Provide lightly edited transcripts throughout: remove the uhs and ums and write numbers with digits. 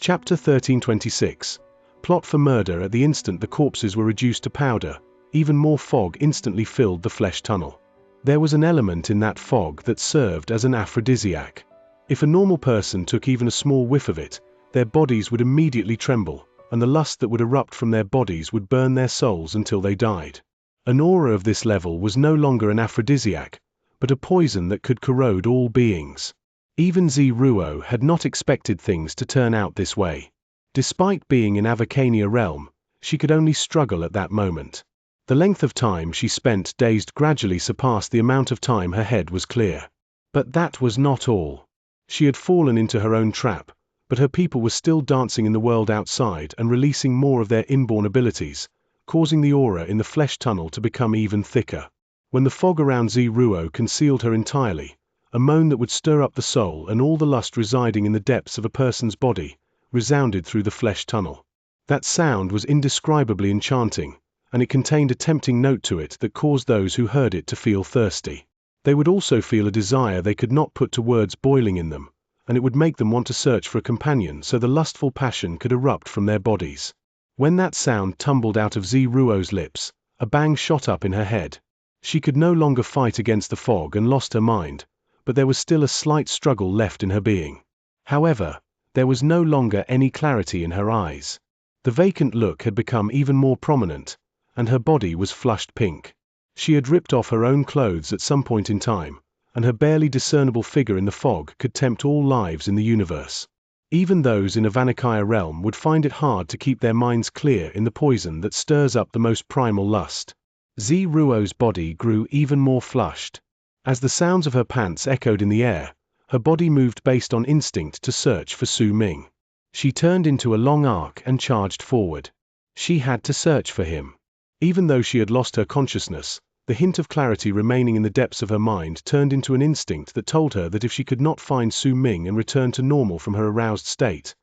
Chapter 1326. Plot for murder. At the instant the corpses were reduced to powder, even more fog instantly filled the flesh tunnel. There was an element in that fog that served as an aphrodisiac. If a normal person took even a small whiff of it, their bodies would immediately tremble, and the lust that would erupt from their bodies would burn their souls until they died. An aura of this level was no longer an aphrodisiac, but a poison that could corrode all beings. Even Ziruo had not expected things to turn out this way. Despite being in Avacania realm, she could only struggle at that moment. The length of time she spent dazed gradually surpassed the amount of time her head was clear. But that was not all. She had fallen into her own trap, but her people were still dancing in the world outside and releasing more of their inborn abilities, causing the aura in the flesh tunnel to become even thicker. When the fog around Ziruo concealed her entirely, a moan that would stir up the soul and all the lust residing in the depths of a person's body resounded through the flesh tunnel. That sound was indescribably enchanting, and it contained a tempting note to it that caused those who heard it to feel thirsty. They would also feel a desire they could not put to words boiling in them, and it would make them want to search for a companion so the lustful passion could erupt from their bodies. When that sound tumbled out of Ziruo's lips, a bang shot up in her head. She could no longer fight against the fog and lost her mind, but there was still a slight struggle left in her being. However, there was no longer any clarity in her eyes. The vacant look had become even more prominent, and her body was flushed pink. She had ripped off her own clothes at some point in time, and her barely discernible figure in the fog could tempt all lives in the universe. Even those in Avacania realm would find it hard to keep their minds clear in the poison that stirs up the most primal lust. Ziruo's body grew even more flushed. As the sounds of her pants echoed in the air, her body moved based on instinct to search for Su Ming. She turned into a long arc and charged forward. She had to search for him. Even though she had lost her consciousness, the hint of clarity remaining in the depths of her mind turned into an instinct that told her that if she could not find Su Ming and return to normal from her aroused state,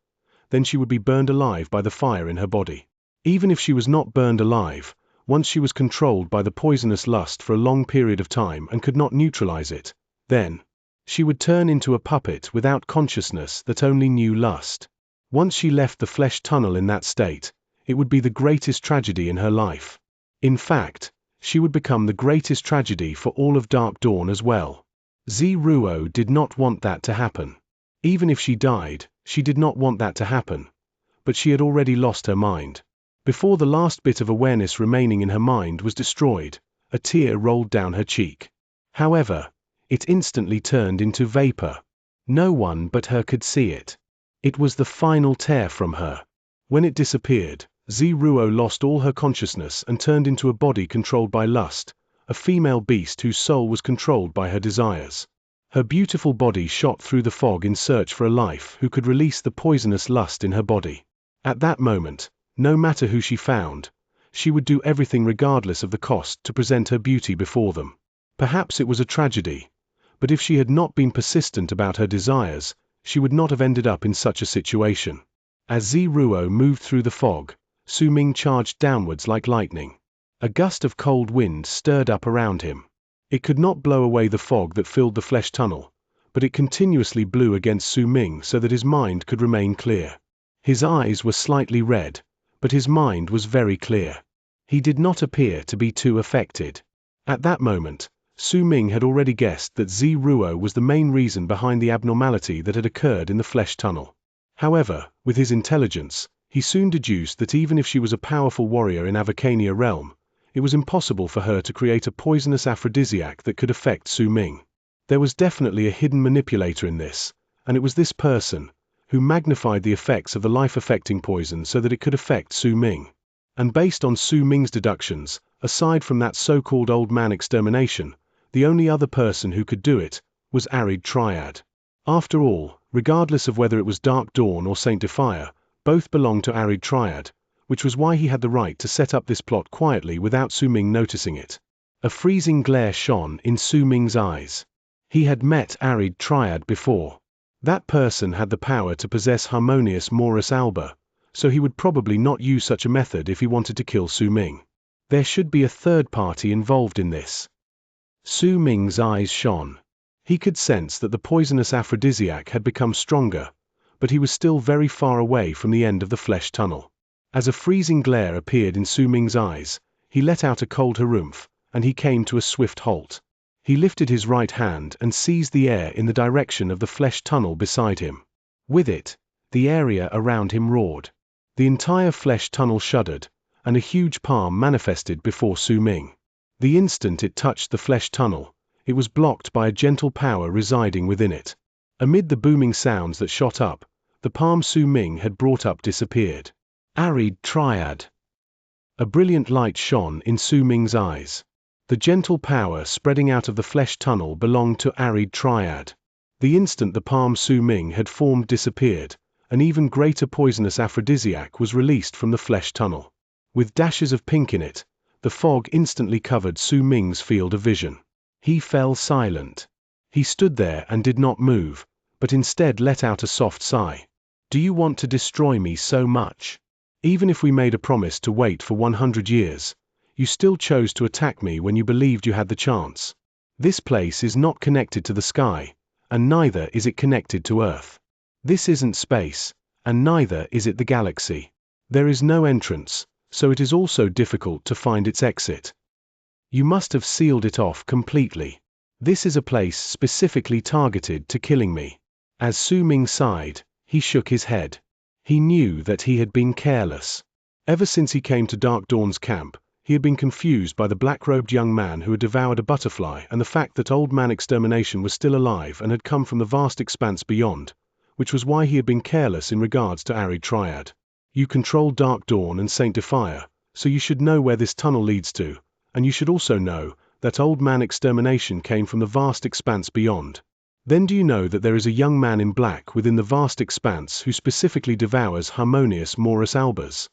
then she would be burned alive by the fire in her body. Even if she was not burned alive, once she was controlled by the poisonous lust for a long period of time and could not neutralize it, then she would turn into a puppet without consciousness that only knew lust. Once she left the flesh tunnel in that state, it would be the greatest tragedy in her life. In fact, she would become the greatest tragedy for all of Dark Dawn as well. Ziruo did not want that to happen. Even if she died, she did not want that to happen. But she had already lost her mind. Before the last bit of awareness remaining in her mind was destroyed, a tear rolled down her cheek. However, it instantly turned into vapor. No one but her could see it. It was the final tear from her. When it disappeared, Ziruo lost all her consciousness and turned into a body controlled by lust, a female beast whose soul was controlled by her desires. Her beautiful body shot through the fog in search for a life who could release the poisonous lust in her body. At that moment, no matter who she found, she would do everything regardless of the cost to present her beauty before them. Perhaps it was a tragedy, but if she had not been persistent about her desires, she would not have ended up in such a situation. As Ziruo moved through the fog, Su Ming charged downwards like lightning. A gust of cold wind stirred up around him. It could not blow away the fog that filled the flesh tunnel, but it continuously blew against Su Ming so that his mind could remain clear. His eyes were slightly red, but his mind was very clear. He did not appear to be too affected. At that moment, Su Ming had already guessed that Ziruo was the main reason behind the abnormality that had occurred in the flesh tunnel. However, with his intelligence, he soon deduced that even if she was a powerful warrior in Avacania realm, it was impossible for her to create a poisonous aphrodisiac that could affect Su Ming. There was definitely a hidden manipulator in this, and it was this person, who magnified the effects of the life-affecting poison so that it could affect Su Ming. And based on Su Ming's deductions, aside from that so-called old man extermination, the only other person who could do it was Arid Triad. After all, regardless of whether it was Dark Dawn or Saint Defier, both belonged to Arid Triad, which was why he had the right to set up this plot quietly without Su Ming noticing it. A freezing glare shone in Su Ming's eyes. He had met Arid Triad before. That person had the power to possess harmonious Morus Alba, so he would probably not use such a method if he wanted to kill Su Ming. There should be a third party involved in this. Su Ming's eyes shone. He could sense that the poisonous aphrodisiac had become stronger, but he was still very far away from the end of the flesh tunnel. As a freezing glare appeared in Su Ming's eyes, he let out a cold harumph, and he came to a swift halt. He lifted his right hand and seized the air in the direction of the flesh tunnel beside him. With it, the area around him roared. The entire flesh tunnel shuddered, and a huge palm manifested before Su Ming. The instant it touched the flesh tunnel, it was blocked by a gentle power residing within it. Amid the booming sounds that shot up, the palm Su Ming had brought up disappeared. Arid Triad. A brilliant light shone in Su Ming's eyes. The gentle power spreading out of the flesh tunnel belonged to Arid Triad. The instant the palm Su Ming had formed disappeared, an even greater poisonous aphrodisiac was released from the flesh tunnel. With dashes of pink in it, the fog instantly covered Su Ming's field of vision. He fell silent. He stood there and did not move, but instead let out a soft sigh. Do you want to destroy me so much? Even if we made a promise to wait for 100 years, you still chose to attack me when you believed you had the chance. This place is not connected to the sky, and neither is it connected to Earth. This isn't space, and neither is it the galaxy. There is no entrance, so it is also difficult to find its exit. You must have sealed it off completely. This is a place specifically targeted to killing me. As Su Ming sighed, he shook his head. He knew that he had been careless. Ever since he came to Dark Dawn's camp, he had been confused by the black-robed young man who had devoured a butterfly and the fact that Old Man Extermination was still alive and had come from the vast expanse beyond, which was why he had been careless in regards to Arid Triad. You control Dark Dawn and Saint Defier, so you should know where this tunnel leads to, and you should also know that Old Man Extermination came from the vast expanse beyond. Then do you know that there is a young man in black within the vast expanse who specifically devours Harmonious Morus Albers?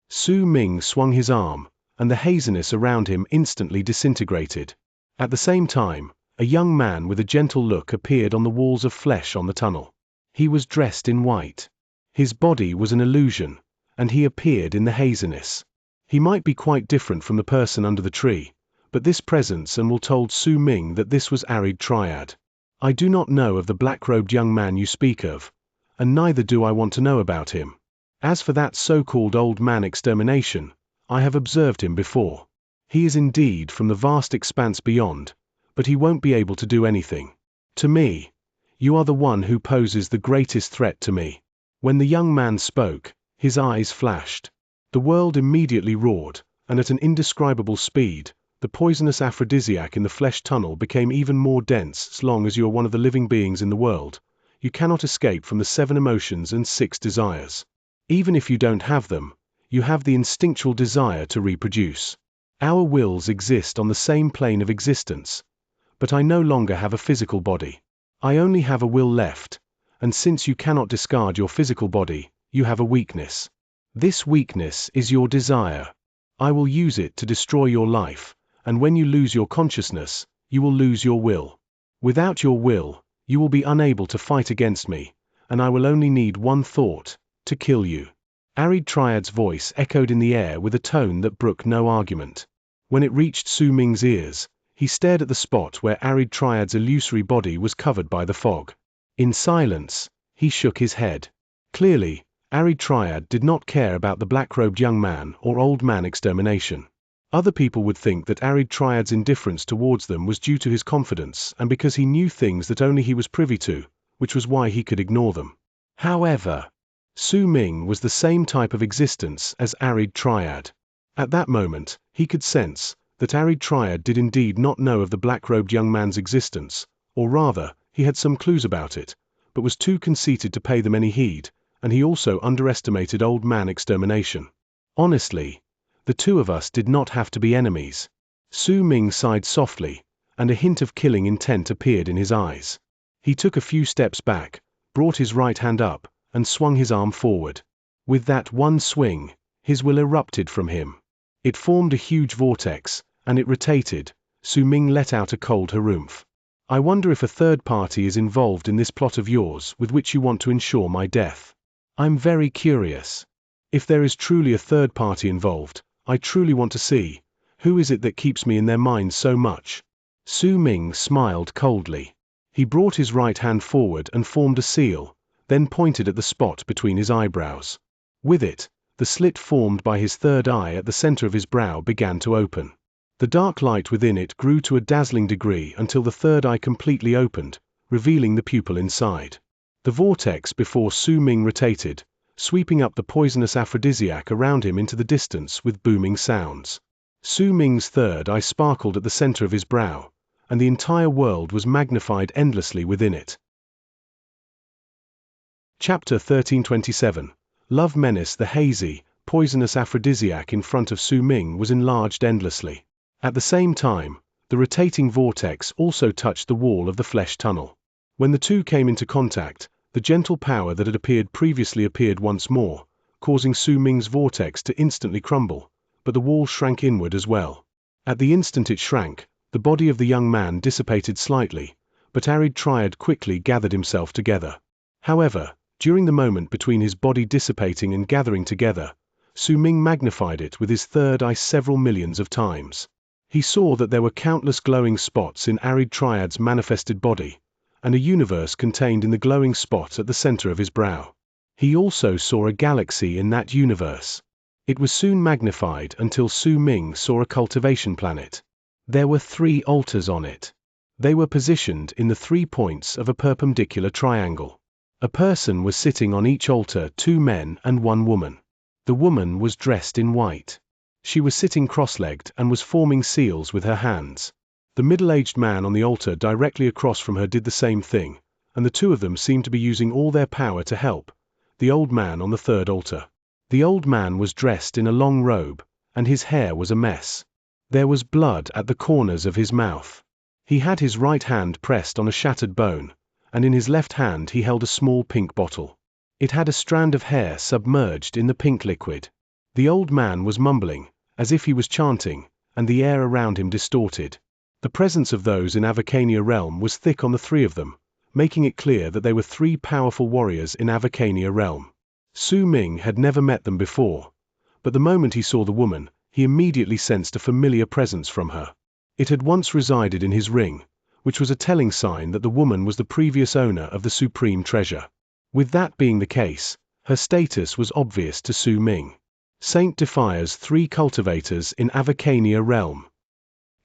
Su Ming swung his arm, and the haziness around him instantly disintegrated. At the same time, a young man with a gentle look appeared on the walls of flesh on the tunnel. He was dressed in white. His body was an illusion, and he appeared in the haziness. He might be quite different from the person under the tree, but this presence and will told Su Ming that this was Arid Triad. I do not know of the black-robed young man you speak of, and neither do I want to know about him. As for that so-called Old Man Extermination, I have observed him before. He is indeed from the vast expanse beyond, but he won't be able to do anything. To me, you are the one who poses the greatest threat to me. When the young man spoke, his eyes flashed. The world immediately roared, and at an indescribable speed, the poisonous aphrodisiac in the flesh tunnel became even more dense. As long as you are one of the living beings in the world, you cannot escape from the 7 emotions and 6 desires. Even if you don't have them, you have the instinctual desire to reproduce. Our wills exist on the same plane of existence, but I no longer have a physical body. I only have a will left, and since you cannot discard your physical body, you have a weakness. This weakness is your desire. I will use it to destroy your life, and when you lose your consciousness, you will lose your will. Without your will, you will be unable to fight against me, and I will only need one thought, to kill you. Arid Triad's voice echoed in the air with a tone that brooked no argument. When it reached Su Ming's ears, he stared at the spot where Arid Triad's illusory body was covered by the fog. In silence, he shook his head. Clearly, Arid Triad did not care about the black-robed young man or Old Man Extermination. Other people would think that Arid Triad's indifference towards them was due to his confidence and because he knew things that only he was privy to, which was why he could ignore them. However, Su Ming was the same type of existence as Arid Triad. At that moment, he could sense that Arid Triad did indeed not know of the black-robed young man's existence, or rather, he had some clues about it, but was too conceited to pay them any heed, and he also underestimated Old Man Extermination. Honestly, the two of us did not have to be enemies. Su Ming sighed softly, and a hint of killing intent appeared in his eyes. He took a few steps back, brought his right hand up, and swung his arm forward. With that one swing, his will erupted from him. It formed a huge vortex, and it rotated. Su Ming let out a cold harumph. I wonder if a third party is involved in this plot of yours with which you want to ensure my death. I'm very curious. If there is truly a third party involved, I truly want to see, who is it that keeps me in their minds so much? Su Ming smiled coldly. He brought his right hand forward and formed a seal, then pointed at the spot between his eyebrows. With it, the slit formed by his third eye at the center of his brow began to open. The dark light within it grew to a dazzling degree until the third eye completely opened, revealing the pupil inside. The vortex before Su Ming rotated, sweeping up the poisonous aphrodisiac around him into the distance with booming sounds. Su Ming's third eye sparkled at the center of his brow, and the entire world was magnified endlessly within it. Chapter 1327. Love Menace. The hazy, poisonous aphrodisiac in front of Su Ming was enlarged endlessly. At the same time, the rotating vortex also touched the wall of the flesh tunnel. When the two came into contact, the gentle power that had appeared previously appeared once more, causing Su Ming's vortex to instantly crumble, but the wall shrank inward as well. At the instant it shrank, the body of the young man dissipated slightly, but Arid Triad quickly gathered himself together. However, during the moment between his body dissipating and gathering together, Su Ming magnified it with his third eye several millions of times. He saw that there were countless glowing spots in Arid Triad's manifested body, and a universe contained in the glowing spot at the center of his brow. He also saw a galaxy in that universe. It was soon magnified until Su Ming saw a cultivation planet. There were 3 altars on it. They were positioned in the 3 points of a perpendicular triangle. A person was sitting on each altar, 2 men and 1 woman. The woman was dressed in white. She was sitting cross-legged and was forming seals with her hands. The middle-aged man on the altar directly across from her did the same thing, and the 2 of them seemed to be using all their power to help the old man on the 3rd altar. The old man was dressed in a long robe, and his hair was a mess. There was blood at the corners of his mouth. He had his right hand pressed on a shattered bone, and in his left hand he held a small pink bottle. It had a strand of hair submerged in the pink liquid. The old man was mumbling, as if he was chanting, and the air around him distorted. The presence of those in Avacania realm was thick on the 3 of them, making it clear that they were 3 powerful warriors in Avacania realm. Su Ming had never met them before, but the moment he saw the woman, he immediately sensed a familiar presence from her. It had once resided in his ring, which was a telling sign that the woman was the previous owner of the supreme treasure. With that being the case, her status was obvious to Su Ming. Saint Defire's 3 cultivators in Avacania realm.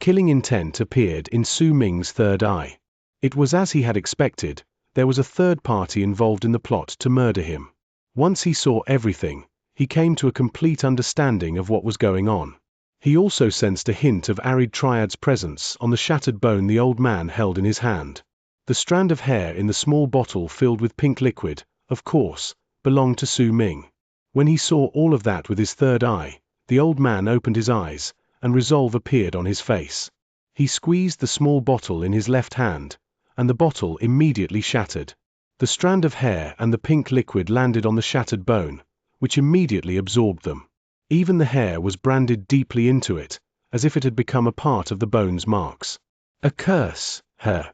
Killing intent appeared in Su Ming's third eye. It was as he had expected, there was a third party involved in the plot to murder him. Once he saw everything, he came to a complete understanding of what was going on. He also sensed a hint of Arid Triad's presence on the shattered bone the old man held in his hand. The strand of hair in the small bottle filled with pink liquid, of course, belonged to Su Ming. When he saw all of that with his third eye, the old man opened his eyes, and resolve appeared on his face. He squeezed the small bottle in his left hand, and the bottle immediately shattered. The strand of hair and the pink liquid landed on the shattered bone, which immediately absorbed them. Even the hair was branded deeply into it, as if it had become a part of the bone's marks. A curse, her.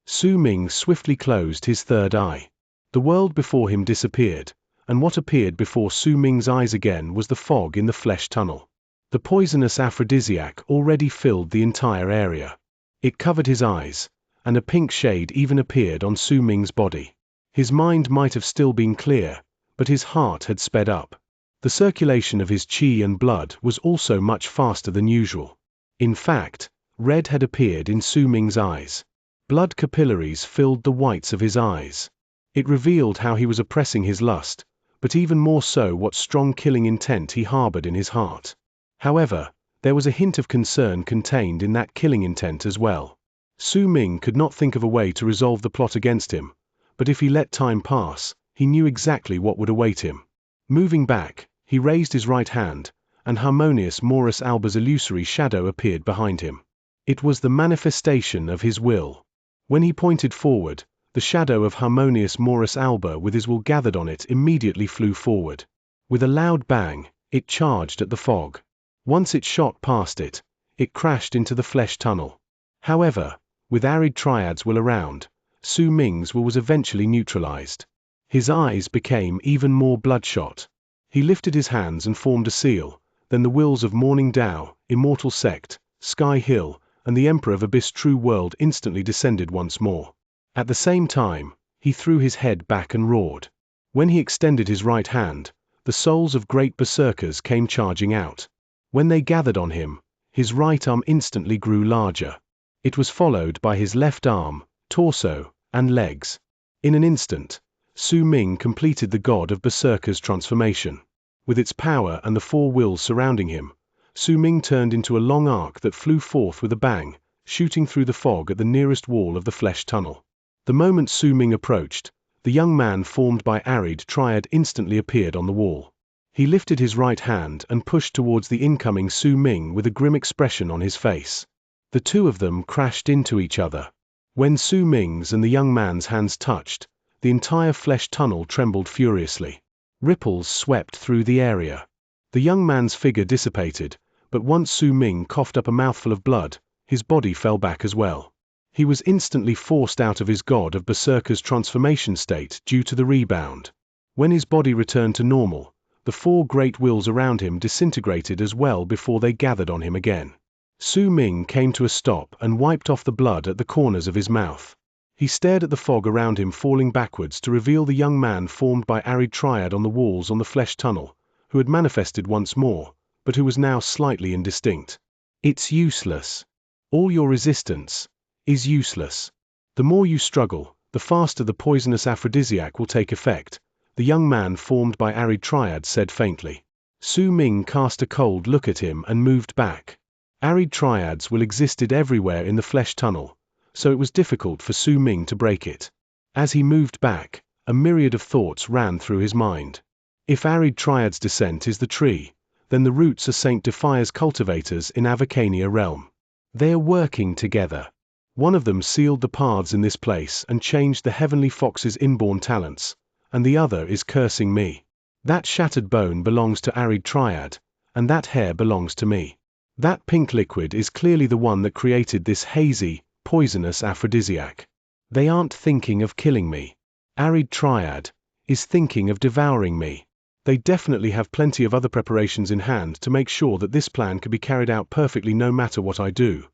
Su Ming swiftly closed his third eye. The world before him disappeared, and what appeared before Su Ming's eyes again was the fog in the flesh tunnel. The poisonous aphrodisiac already filled the entire area. It covered his eyes, and a pink shade even appeared on Su Ming's body. His mind might have still been clear, but his heart had sped up. The circulation of his qi and blood was also much faster than usual. In fact, red had appeared in Su Ming's eyes. Blood capillaries filled the whites of his eyes. It revealed how he was oppressing his lust, but even more so what strong killing intent he harbored in his heart. However, there was a hint of concern contained in that killing intent as well. Su Ming could not think of a way to resolve the plot against him, but if he let time pass, he knew exactly what would await him. Moving back, he raised his right hand, and Harmonious Morus Alba's illusory shadow appeared behind him. It was the manifestation of his will. When he pointed forward, the shadow of Harmonious Morus Alba with his will gathered on it immediately flew forward. With a loud bang, it charged at the fog. Once it shot past it, it crashed into the flesh tunnel. However, with Arid Triad's will around, Su Ming's will was eventually neutralized. His eyes became even more bloodshot. He lifted his hands and formed a seal, then the wills of Morning Tao, Immortal Sect, Sky Hill, and the Emperor of Abyss True World instantly descended once more. At the same time, He threw his head back and roared. When he extended his right hand, the souls of great berserkers came charging out. When they gathered on him, his right arm instantly grew larger. It was followed by his left arm, torso, and legs. In an instant, Su Ming completed the god of berserkers transformation. With its power and the four wills surrounding him, Su Ming turned into a long arc that flew forth with a bang, shooting through the fog at the nearest wall of the flesh tunnel. The moment Su Ming approached, the young man formed by Arid Triad instantly appeared on the wall. He lifted his right hand and pushed towards the incoming Su Ming with a grim expression on his face. The two of them crashed into each other. When Su Ming's and the young man's hands touched, the entire flesh tunnel trembled furiously. Ripples swept through the area. The young man's figure dissipated, but once Su Ming coughed up a mouthful of blood, his body fell back as well. He was instantly forced out of his god of berserker's transformation state due to the rebound. When his body returned to normal, the four great wills around him disintegrated as well before they gathered on him again. Su Ming came to a stop and wiped off the blood at the corners of his mouth. He stared at the fog around him falling backwards to reveal the young man formed by Arid Triad on the walls on the flesh tunnel, who had manifested once more, but who was now slightly indistinct. It's useless. All your resistance is useless. The more you struggle, the faster the poisonous aphrodisiac will take effect, the young man formed by Arid Triad said faintly. Su Ming cast a cold look at him and moved back. Arid Triads will existed everywhere in the flesh tunnel, so it was difficult for Su Ming to break it. As he moved back, a myriad of thoughts ran through his mind. If Arid Triad's descent is the tree, then the roots are Saint Defia's cultivators in Avacania realm. They are working together. One of them sealed the paths in this place and changed the heavenly fox's inborn talents, and the other is cursing me. That shattered bone belongs to Arid Triad, and that hair belongs to me. That pink liquid is clearly the one that created this hazy, poisonous aphrodisiac. They aren't thinking of killing me. Arid Triad is thinking of devouring me. They definitely have plenty of other preparations in hand to make sure that this plan can be carried out perfectly no matter what I do.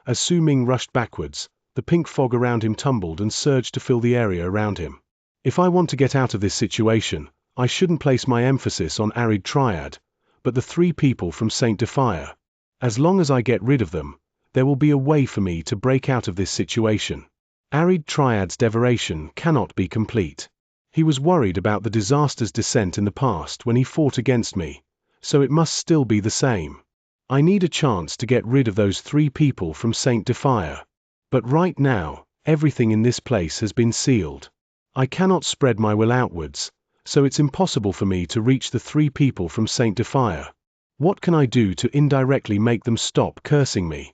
As Su Ming rushed backwards, the pink fog around him tumbled and surged to fill the area around him. If I want to get out of this situation, I shouldn't place my emphasis on Arid Triad, but the three people from Saint Defia. As long as I get rid of them, there will be a way for me to break out of this situation. Arid Triad's devoration cannot be complete. He was worried about the disaster's descent in the past when he fought against me, so it must still be the same. I need a chance to get rid of those three people from Saint Defia. But right now, everything in this place has been sealed. I cannot spread my will outwards, so it's impossible for me to reach the three people from Saint Defia. What can I do to indirectly make them stop cursing me?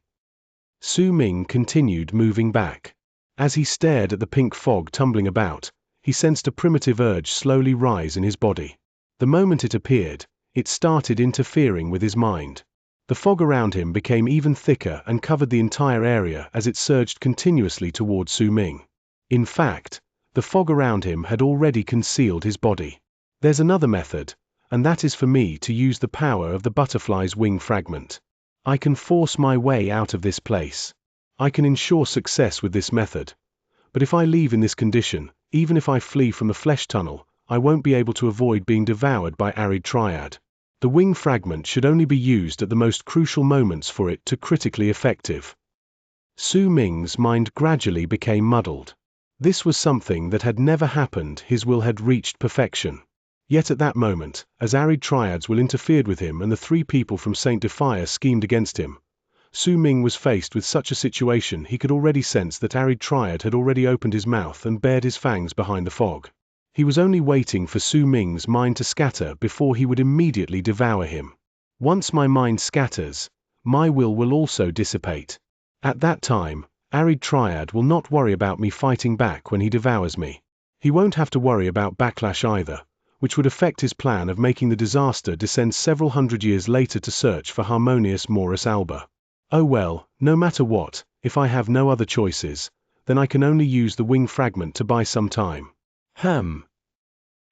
Su Ming continued moving back. As he stared at the pink fog tumbling about, he sensed a primitive urge slowly rise in his body. The moment it appeared, it started interfering with his mind. The fog around him became even thicker and covered the entire area as it surged continuously toward Su Ming. In fact, the fog around him had already concealed his body. There's another method, and that is for me to use the power of the butterfly's wing fragment. I can force my way out of this place. I can ensure success with this method. But if I leave in this condition, even if I flee from the flesh tunnel, I won't be able to avoid being devoured by Arid Triad. The wing fragment should only be used at the most crucial moments for it to critically effective. Su Ming's mind gradually became muddled. This was something that had never happened. His will had reached perfection. Yet at that moment, as Arid Triad's will interfered with him and the three people from Saint Defia schemed against him, Su Ming was faced with such a situation. He could already sense that Arid Triad had already opened his mouth and bared his fangs behind the fog. He was only waiting for Su Ming's mind to scatter before he would immediately devour him. Once my mind scatters, my will also dissipate. At that time, Arid Triad will not worry about me fighting back when he devours me. He won't have to worry about backlash either, which would affect his plan of making the disaster descend several hundred years later to search for harmonious Morus Alba. Oh well, no matter what, if I have no other choices, then I can only use the wing fragment to buy some time.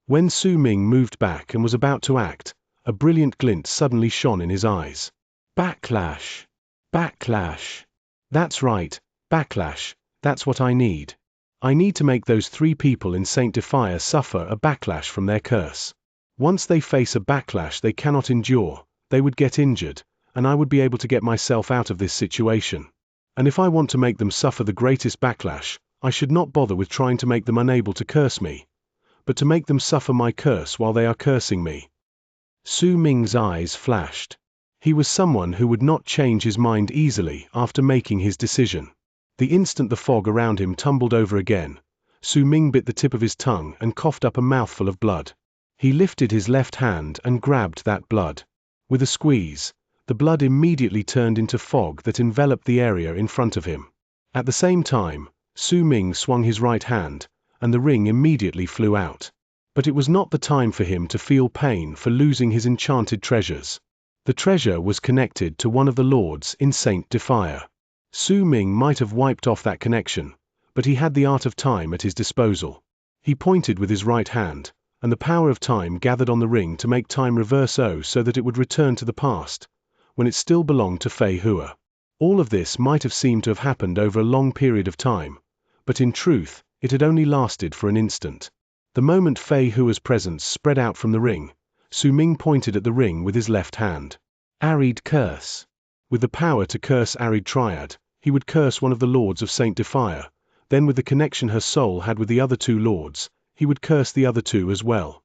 When Su Ming moved back and was about to act, a brilliant glint suddenly shone in his eyes. Backlash! Backlash! That's right, backlash, that's what I need. I need to make those 3 people in Saint Defia suffer a backlash from their curse. Once they face a backlash they cannot endure, they would get injured, and I would be able to get myself out of this situation. And if I want to make them suffer the greatest backlash, I should not bother with trying to make them unable to curse me, but to make them suffer my curse while they are cursing me. Su Ming's eyes flashed. He was someone who would not change his mind easily after making his decision. The instant the fog around him tumbled over again, Su Ming bit the tip of his tongue and coughed up a mouthful of blood. He lifted his left hand and grabbed that blood. With a squeeze, the blood immediately turned into fog that enveloped the area in front of him. At the same time, Su Ming swung his right hand, and the ring immediately flew out. But it was not the time for him to feel pain for losing his enchanted treasures. The treasure was connected to one of the lords in Saint Defia. Su Ming might have wiped off that connection, but he had the art of time at his disposal. He pointed with his right hand, and the power of time gathered on the ring to make time reverse so that it would return to the past, when it still belonged to Fei Hua. All of this might have seemed to have happened over a long period of time, but in truth, it had only lasted for an instant. The moment Fei Hua's presence spread out from the ring, Su Ming pointed at the ring with his left hand. Arid curse. With the power to curse Arid Triad, he would curse one of the lords of Saint Defia, then with the connection her soul had with the other 2 lords, he would curse the other 2 as well.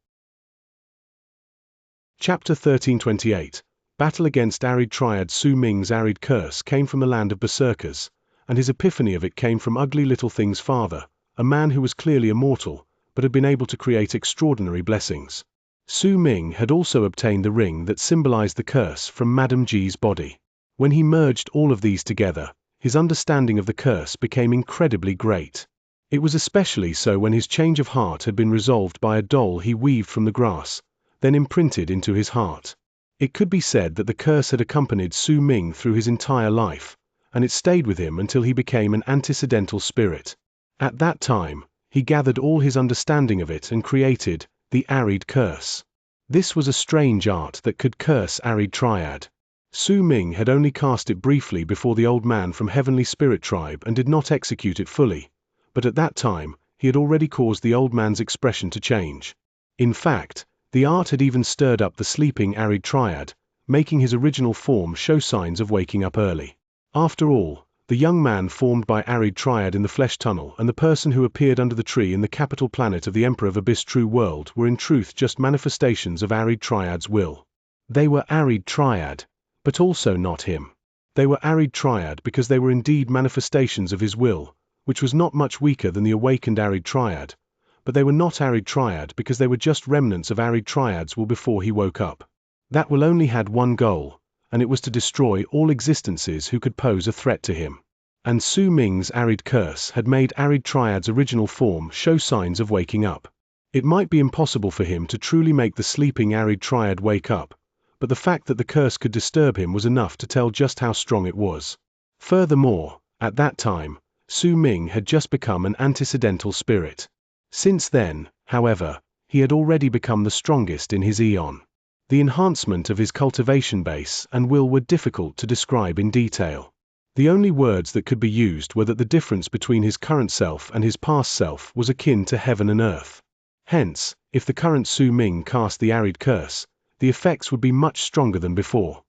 Chapter 1328. Battle against Arid Triad. Su Ming's Arid curse came from the land of berserkers, and his epiphany of it came from Ugly Little Thing's father, a man who was clearly immortal, but had been able to create extraordinary blessings. Su Ming had also obtained the ring that symbolized the curse from Madame Ji's body. When he merged all of these together, his understanding of the curse became incredibly great. It was especially so when his change of heart had been resolved by a doll he weaved from the grass, then imprinted into his heart. It could be said that the curse had accompanied Su Ming through his entire life, and it stayed with him until he became an antecedental spirit. At that time, he gathered all his understanding of it and created the Arid curse. This was a strange art that could curse Arid Triad. Su Ming had only cast it briefly before the old man from Heavenly Spirit Tribe and did not execute it fully, but at that time, he had already caused the old man's expression to change. In fact, the art had even stirred up the sleeping Arid Triad, making his original form show signs of waking up early. After all, the young man formed by Arid Triad in the flesh tunnel and the person who appeared under the tree in the capital planet of the Emperor of Abyss True World were in truth just manifestations of Arid Triad's will. They were Arid Triad, but also not him. They were Arid Triad because they were indeed manifestations of his will, which was not much weaker than the awakened Arid Triad, but they were not Arid Triad because they were just remnants of Arid Triad's will before he woke up. That will only had one goal, and it was to destroy all existences who could pose a threat to him. And Su Ming's Arid curse had made Arid Triad's original form show signs of waking up. It might be impossible for him to truly make the sleeping Arid Triad wake up, but the fact that the curse could disturb him was enough to tell just how strong it was. Furthermore, at that time, Su Ming had just become an antecedental spirit. Since then, however, he had already become the strongest in his eon. The enhancement of his cultivation base and will were difficult to describe in detail. The only words that could be used were that the difference between his current self and his past self was akin to heaven and earth. Hence, if the current Su Ming cast the Arid curse, the effects would be much stronger than before.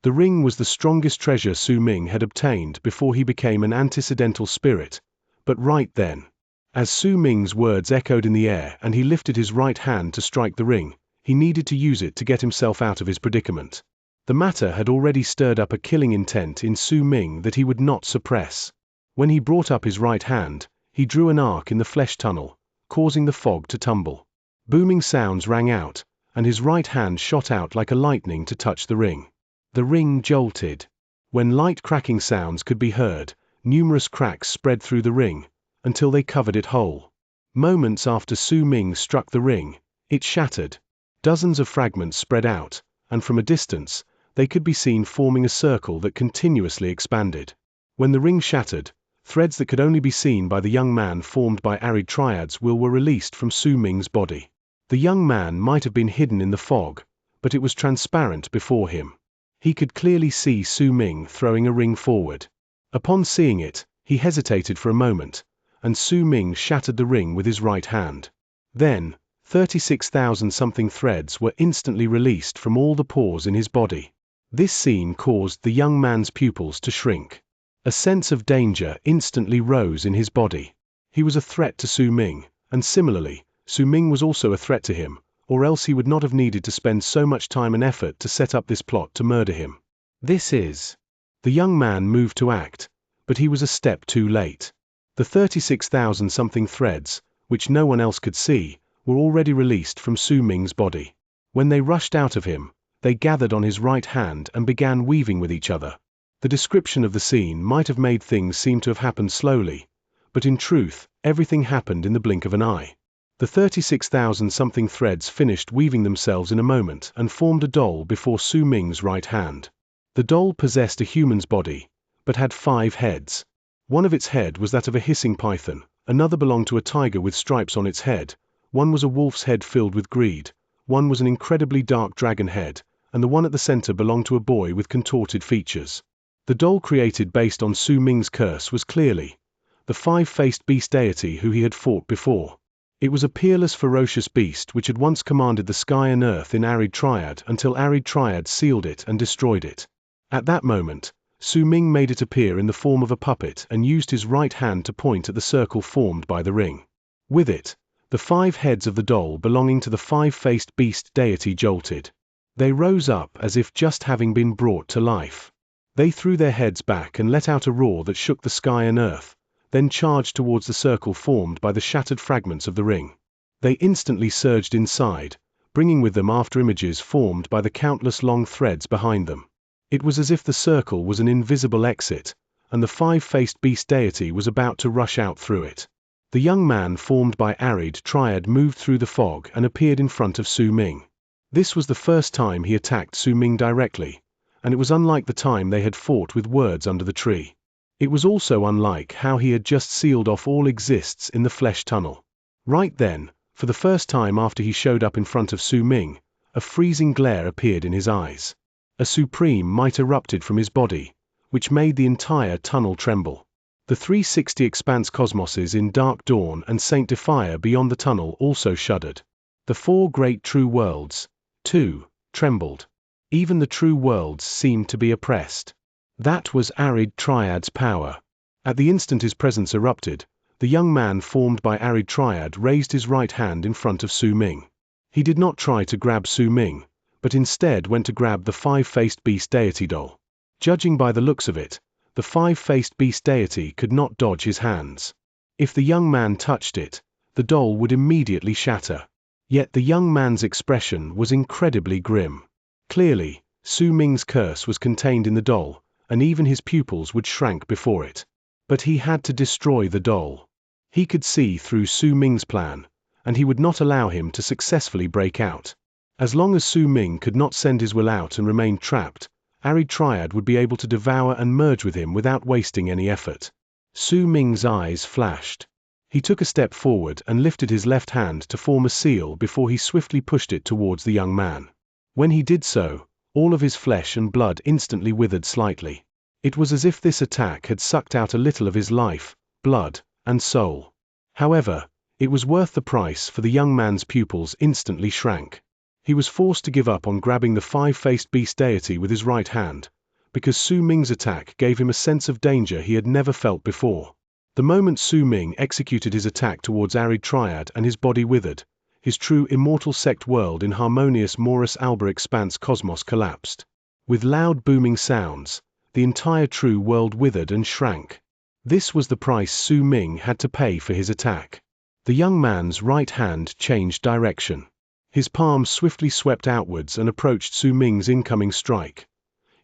The ring was the strongest treasure Su Ming had obtained before he became an antecedental spirit, but right then, as Su Ming's words echoed in the air and he lifted his right hand to strike the ring, he needed to use it to get himself out of his predicament. The matter had already stirred up a killing intent in Su Ming that he would not suppress. When he brought up his right hand, he drew an arc in the flesh tunnel, causing the fog to tumble. Booming sounds rang out, and his right hand shot out like a lightning to touch the ring. The ring jolted. When light cracking sounds could be heard, numerous cracks spread through the ring, until they covered it whole. Moments after Su Ming struck the ring, it shattered. Dozens of fragments spread out, and from a distance, they could be seen forming a circle that continuously expanded. When the ring shattered, threads that could only be seen by the young man formed by Arid Triad's will were released from Su Ming's body. The young man might have been hidden in the fog, but it was transparent before him. He could clearly see Su Ming throwing a ring forward. Upon seeing it, he hesitated for a moment, and Su Ming shattered the ring with his right hand. Then, 36,000-something threads were instantly released from all the pores in his body. This scene caused the young man's pupils to shrink. A sense of danger instantly rose in his body. He was a threat to Su Ming, and similarly, Su Ming was also a threat to him, or else he would not have needed to spend so much time and effort to set up this plot to murder him. This is. The young man moved to act, but he was a step too late. The 36,000-something threads, which no one else could see, were already released from Su Ming's body. When they rushed out of him, they gathered on his right hand and began weaving with each other. The description of the scene might have made things seem to have happened slowly, but in truth, everything happened in the blink of an eye. The 36,000-something threads finished weaving themselves in a moment and formed a doll before Su Ming's right hand. The doll possessed a human's body, but had 5 heads. One of its head was that of a hissing python, another belonged to a tiger with stripes on its head, one was a wolf's head filled with greed, one was an incredibly dark dragon head, and the one at the center belonged to a boy with contorted features. The doll created based on Su Ming's curse was clearly the 5-faced beast deity who he had fought before. It was a peerless, ferocious beast which had once commanded the sky and earth in Arid Triad until Arid Triad sealed it and destroyed it. At that moment, Su Ming made it appear in the form of a puppet and used his right hand to point at the circle formed by the ring. With it, the 5 heads of the doll belonging to the 5-faced beast deity jolted. They rose up as if just having been brought to life. They threw their heads back and let out a roar that shook the sky and earth, then charged towards the circle formed by the shattered fragments of the ring. They instantly surged inside, bringing with them after images formed by the countless long threads behind them. It was as if the circle was an invisible exit, and the 5-faced beast deity was about to rush out through it. The young man formed by Arid Triad moved through the fog and appeared in front of Su Ming. This was the first time he attacked Su Ming directly, and it was unlike the time they had fought with words under the tree. It was also unlike how he had just sealed off all exists in the flesh tunnel. Right then, for the first time after he showed up in front of Su Ming, a freezing glare appeared in his eyes. A supreme might erupted from his body, which made the entire tunnel tremble. The 360 expanse cosmoses in Dark Dawn and Saint Defier beyond the tunnel also shuddered. The 4 great true worlds, too, trembled. Even the true worlds seemed to be oppressed. That was Arid Triad's power. At the instant his presence erupted, the young man formed by Arid Triad raised his right hand in front of Su Ming. He did not try to grab Su Ming, but instead went to grab the 5-faced beast deity doll. Judging by the looks of it, the 5-faced beast deity could not dodge his hands. If the young man touched it, the doll would immediately shatter. Yet the young man's expression was incredibly grim. Clearly, Su Ming's curse was contained in the doll, and even his pupils would shrank before it. But he had to destroy the doll. He could see through Su Ming's plan, and he would not allow him to successfully break out. As long as Su Ming could not send his will out and remain trapped, Arid Triad would be able to devour and merge with him without wasting any effort. Su Ming's eyes flashed. He took a step forward and lifted his left hand to form a seal before he swiftly pushed it towards the young man. When he did so, all of his flesh and blood instantly withered slightly. It was as if this attack had sucked out a little of his life, blood, and soul. However, it was worth the price, for the young man's pupils instantly shrank. He was forced to give up on grabbing the 5-faced beast deity with his right hand, because Su Ming's attack gave him a sense of danger he had never felt before. The moment Su Ming executed his attack towards Arid Triad and his body withered, his true immortal sect world in harmonious Morus Alba expanse cosmos collapsed. With loud booming sounds, the entire true world withered and shrank. This was the price Su Ming had to pay for his attack. The young man's right hand changed direction. His palm swiftly swept outwards and approached Su Ming's incoming strike.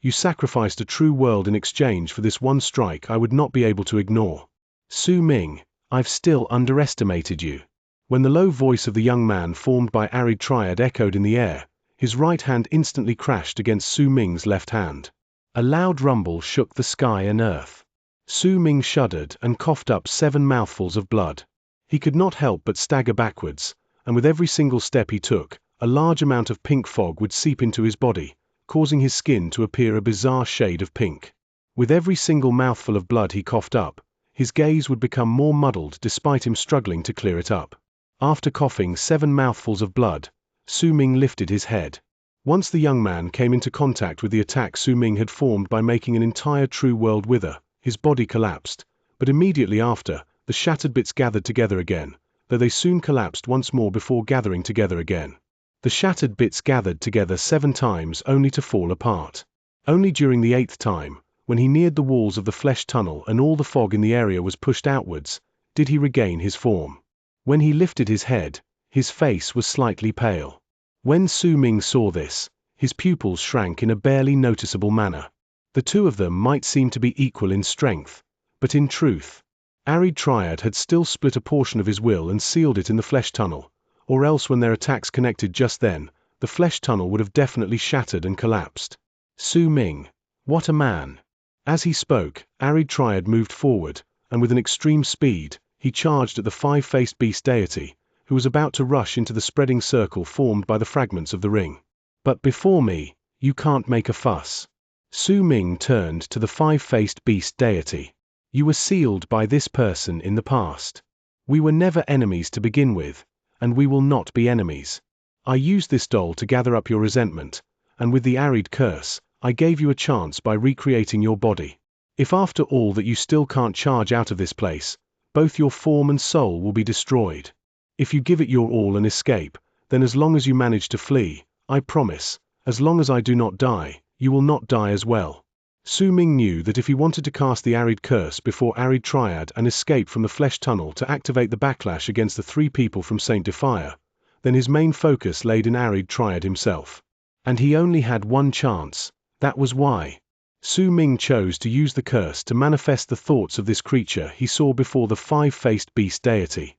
You sacrificed a true world in exchange for this one strike I would not be able to ignore. Su Ming, I've still underestimated you. When the low voice of the young man formed by Arid Triad echoed in the air, his right hand instantly crashed against Su Ming's left hand. A loud rumble shook the sky and earth. Su Ming shuddered and coughed up 7 mouthfuls of blood. He could not help but stagger backwards, and with every single step he took, a large amount of pink fog would seep into his body, causing his skin to appear a bizarre shade of pink. With every single mouthful of blood he coughed up, his gaze would become more muddled despite him struggling to clear it up. After coughing 7 mouthfuls of blood, Su Ming lifted his head. Once the young man came into contact with the attack Su Ming had formed by making an entire true world wither, his body collapsed, but immediately after, the shattered bits gathered together again, though they soon collapsed once more before gathering together again. The shattered bits gathered together 7 times only to fall apart. Only during the 8th time, when he neared the walls of the flesh tunnel and all the fog in the area was pushed outwards, did he regain his form. When he lifted his head, his face was slightly pale. When Su Ming saw this, his pupils shrank in a barely noticeable manner. The two of them might seem to be equal in strength, but in truth, Arid Triad had still split a portion of his will and sealed it in the flesh tunnel, or else when their attacks connected just then, the flesh tunnel would have definitely shattered and collapsed. Su Ming, what a man! As he spoke, Arid Triad moved forward, and with an extreme speed, he charged at the 5-faced beast deity, who was about to rush into the spreading circle formed by the fragments of the ring. But before me, you can't make a fuss. Su Ming turned to the 5-faced beast deity. You were sealed by this person in the past. We were never enemies to begin with, and we will not be enemies. I used this doll to gather up your resentment, and with the Arid curse, I gave you a chance by recreating your body. If after all that you still can't charge out of this place, both your form and soul will be destroyed. If you give it your all and escape, then as long as you manage to flee, I promise, as long as I do not die, you will not die as well. Su Ming knew that if he wanted to cast the Arid curse before Arid Triad and escape from the flesh tunnel to activate the backlash against the 3 people from Saint Defier, then his main focus laid in Arid Triad himself. And he only had one chance. That was why Su Ming chose to use the curse to manifest the thoughts of this creature he saw before the 5-faced beast deity.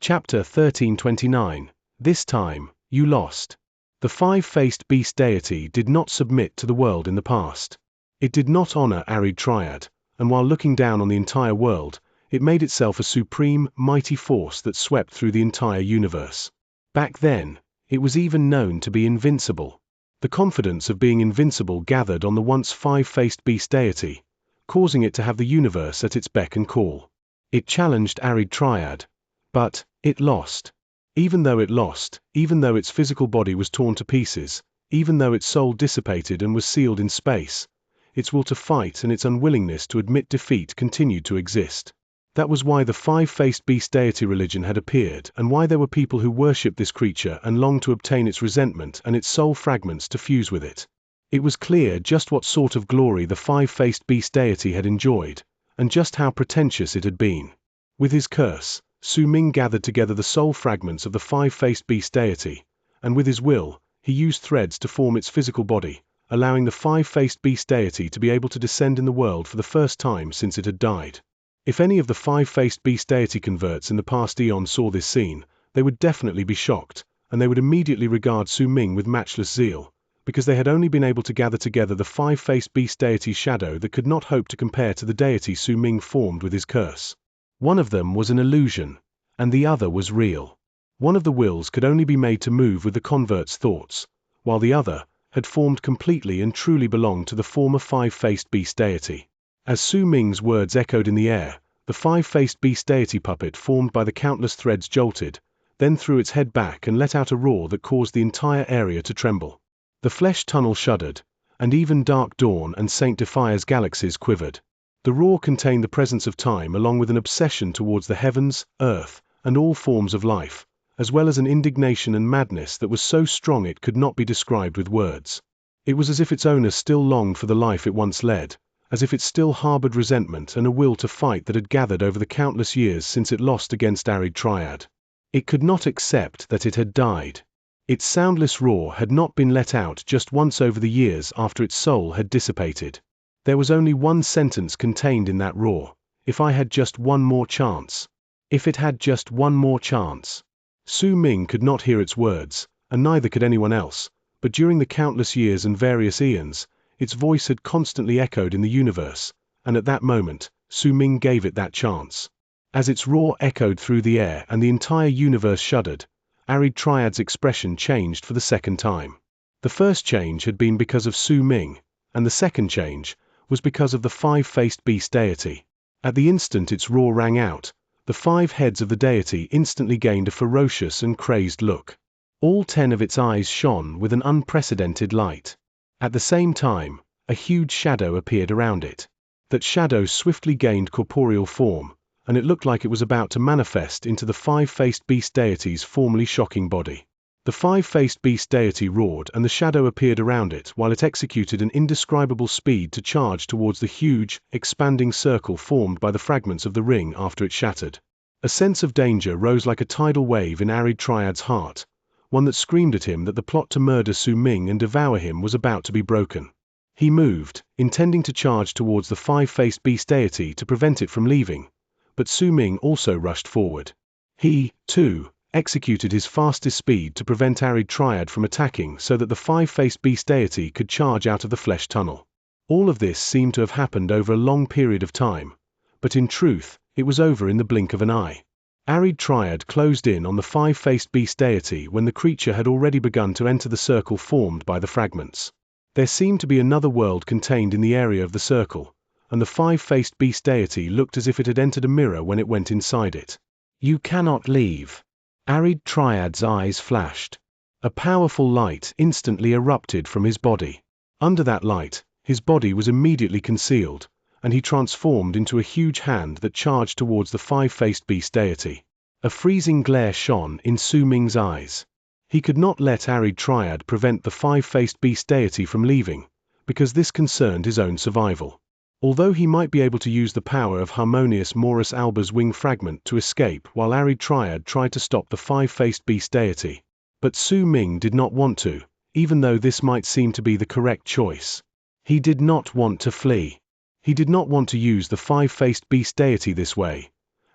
Chapter 1329. This time, you lost. The 5-faced beast deity did not submit to the world in the past. It did not honor Arid Triad, and while looking down on the entire world, it made itself a supreme, mighty force that swept through the entire universe. Back then, it was even known to be invincible. The confidence of being invincible gathered on the once 5-faced beast deity, causing it to have the universe at its beck and call. It challenged Arid Triad, but it lost. Even though it lost, even though its physical body was torn to pieces, even though its soul dissipated and was sealed in space, its will to fight and its unwillingness to admit defeat continued to exist. That was why the 5-faced beast deity religion had appeared and why there were people who worshipped this creature and longed to obtain its resentment and its soul fragments to fuse with it. It was clear just what sort of glory the 5-faced beast deity had enjoyed, and just how pretentious it had been. With his curse, Su Ming gathered together the soul fragments of the 5-faced beast deity, and with his will, he used threads to form its physical body, allowing the 5-faced beast deity to be able to descend in the world for the first time since it had died. If any of the 5-faced beast deity converts in the past eon saw this scene, they would definitely be shocked, and they would immediately regard Su Ming with matchless zeal, because they had only been able to gather together the 5-faced beast deity's shadow that could not hope to compare to the deity Su Ming formed with his curse. One of them was an illusion, and the other was real. One of the wills could only be made to move with the convert's thoughts, while the other had formed completely and truly belonged to the former 5-faced beast deity. As Su Ming's words echoed in the air, the 5-faced beast deity puppet formed by the countless threads jolted, then threw its head back and let out a roar that caused the entire area to tremble. The flesh tunnel shuddered, and even Dark Dawn and Saint Defier's galaxies quivered. The roar contained the presence of time along with an obsession towards the heavens, earth, and all forms of life, as well as an indignation and madness that was so strong it could not be described with words. It was as if its owner still longed for the life it once led, as if it still harbored resentment and a will to fight that had gathered over the countless years since it lost against Arid Triad. It could not accept that it had died. Its soundless roar had not been let out just once over the years after its soul had dissipated. There was only one sentence contained in that roar: if I had just one more chance. If it had just one more chance. Su Ming could not hear its words, and neither could anyone else, but during the countless years and various eons, its voice had constantly echoed in the universe, and at that moment, Su Ming gave it that chance. As its roar echoed through the air and the entire universe shuddered, Arid Triad's expression changed for the second time. The first change had been because of Su Ming, and the second change was because of the five-faced beast deity. At the instant its roar rang out, the 5 heads of the deity instantly gained a ferocious and crazed look. All 10 of its eyes shone with an unprecedented light. At the same time, a huge shadow appeared around it. That shadow swiftly gained corporeal form, and it looked like it was about to manifest into the five-faced beast deity's formerly shocking body. The five-faced beast deity roared and the shadow appeared around it while it executed an indescribable speed to charge towards the huge, expanding circle formed by the fragments of the ring after it shattered. A sense of danger rose like a tidal wave in Arid Triad's heart, one that screamed at him that the plot to murder Su Ming and devour him was about to be broken. He moved, intending to charge towards the five-faced beast deity to prevent it from leaving, but Su Ming also rushed forward. He, too, executed his fastest speed to prevent Arid Triad from attacking so that the five-faced beast deity could charge out of the flesh tunnel. All of this seemed to have happened over a long period of time, but in truth, it was over in the blink of an eye. Arid Triad closed in on the five-faced beast deity when the creature had already begun to enter the circle formed by the fragments. There seemed to be another world contained in the area of the circle, and the five-faced beast deity looked as if it had entered a mirror when it went inside it. "You cannot leave." Arid Triad's eyes flashed. A powerful light instantly erupted from his body. Under that light, his body was immediately concealed, and he transformed into a huge hand that charged towards the five-faced beast deity. A freezing glare shone in Su Ming's eyes. He could not let Arid Triad prevent the five-faced beast deity from leaving, because this concerned his own survival. Although he might be able to use the power of Harmonious Morus Alba's wing fragment to escape while Arid Triad tried to stop the five-faced beast deity, but Su Ming did not want to, even though this might seem to be the correct choice. He did not want to flee. He did not want to use the five-faced beast deity this way,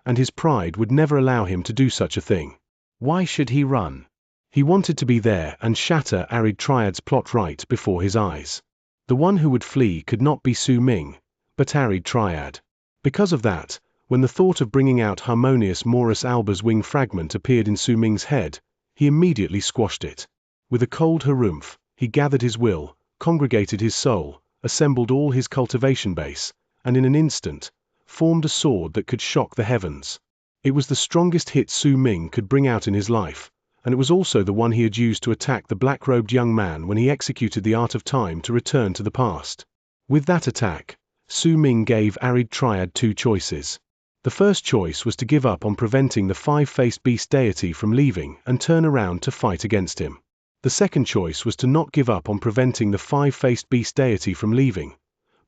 and his pride would never allow him to do such a thing. Why should he run? He wanted to be there and shatter Arid Triad's plot right before his eyes. The one who would flee could not be Su Ming, but Arid Triad. Because of that, when the thought of bringing out Harmonious Morus Alba's wing fragment appeared in Su Ming's head, he immediately squashed it. With a cold harumph, he gathered his will, congregated his soul, assembled all his cultivation base, and in an instant, formed a sword that could shock the heavens. It was the strongest hit Su Ming could bring out in his life, and it was also the one he had used to attack the black-robed young man when he executed the art of time to return to the past. With that attack, Su Ming gave Arid Triad 2 choices. The first choice was to give up on preventing the five-faced beast deity from leaving and turn around to fight against him. The second choice was to not give up on preventing the five-faced beast deity from leaving,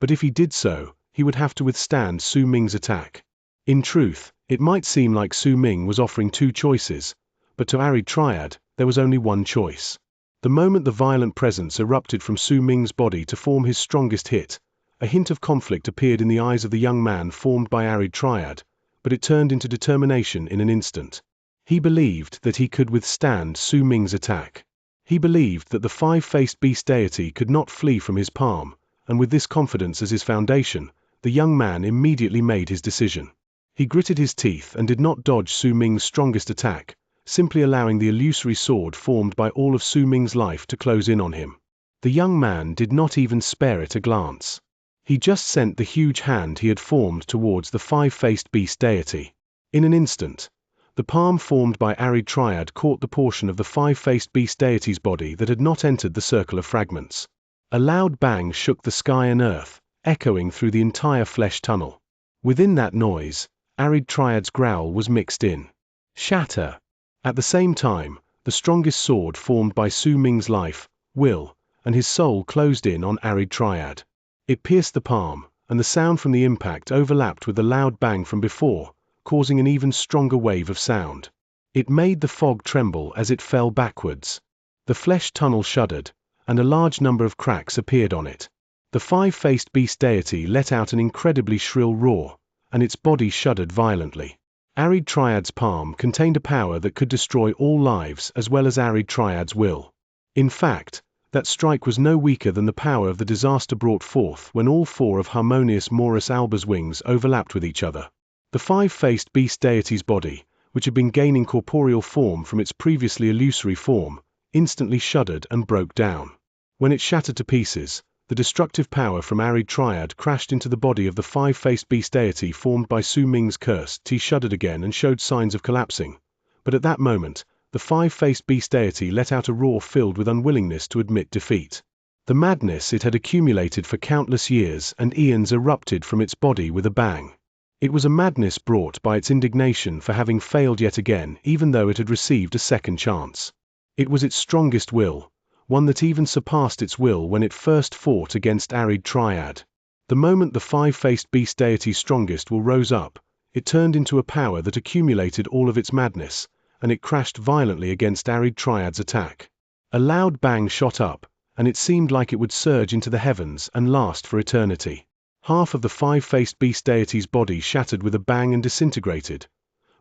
but if he did so, he would have to withstand Su Ming's attack. In truth, it might seem like Su Ming was offering 2 choices, but to Arid Triad, there was only one choice. The moment the violent presence erupted from Su Ming's body to form his strongest hit, a hint of conflict appeared in the eyes of the young man formed by Arid Triad, but it turned into determination in an instant. He believed that he could withstand Su Ming's attack. He believed that the five-faced beast deity could not flee from his palm, and with this confidence as his foundation, the young man immediately made his decision. He gritted his teeth and did not dodge Su Ming's strongest attack, simply allowing the illusory sword formed by all of Su Ming's life to close in on him. The young man did not even spare it a glance. He just sent the huge hand he had formed towards the five-faced beast deity. In an instant, the palm formed by Arid Triad caught the portion of the five-faced beast deity's body that had not entered the circle of fragments. A loud bang shook the sky and earth, echoing through the entire flesh tunnel. Within that noise, Arid Triad's growl was mixed in. Shatter! At the same time, the strongest sword formed by Su Ming's life, will, and his soul closed in on Arid Triad. It pierced the palm, and the sound from the impact overlapped with the loud bang from before, causing an even stronger wave of sound. It made the fog tremble as it fell backwards. The flesh tunnel shuddered, and a large number of cracks appeared on it. The five-faced beast deity let out an incredibly shrill roar, and its body shuddered violently. Arid Triad's palm contained a power that could destroy all lives as well as Arid Triad's will. In fact, that strike was no weaker than the power of the disaster brought forth when all 4 of Harmonious Morus Alba's wings overlapped with each other. The five-faced beast deity's body, which had been gaining corporeal form from its previously illusory form, instantly shuddered and broke down. When it shattered to pieces, The destructive power from Arid Triad crashed into the body of the five-faced beast deity formed by Su Ming's curse. He shuddered again and showed signs of collapsing. But at that moment, the five-faced beast deity let out a roar filled with unwillingness to admit defeat. The madness it had accumulated for countless years and eons erupted from its body with a bang. It was a madness brought by its indignation for having failed yet again, even though it had received a second chance. It was its strongest will, one that even surpassed its will when it first fought against Arid Triad. The moment the five-faced beast deity's strongest will rose up, it turned into a power that accumulated all of its madness, and it crashed violently against Arid Triad's attack. A loud bang shot up, and it seemed like it would surge into the heavens and last for eternity. Half of the five-faced beast deity's body shattered with a bang and disintegrated.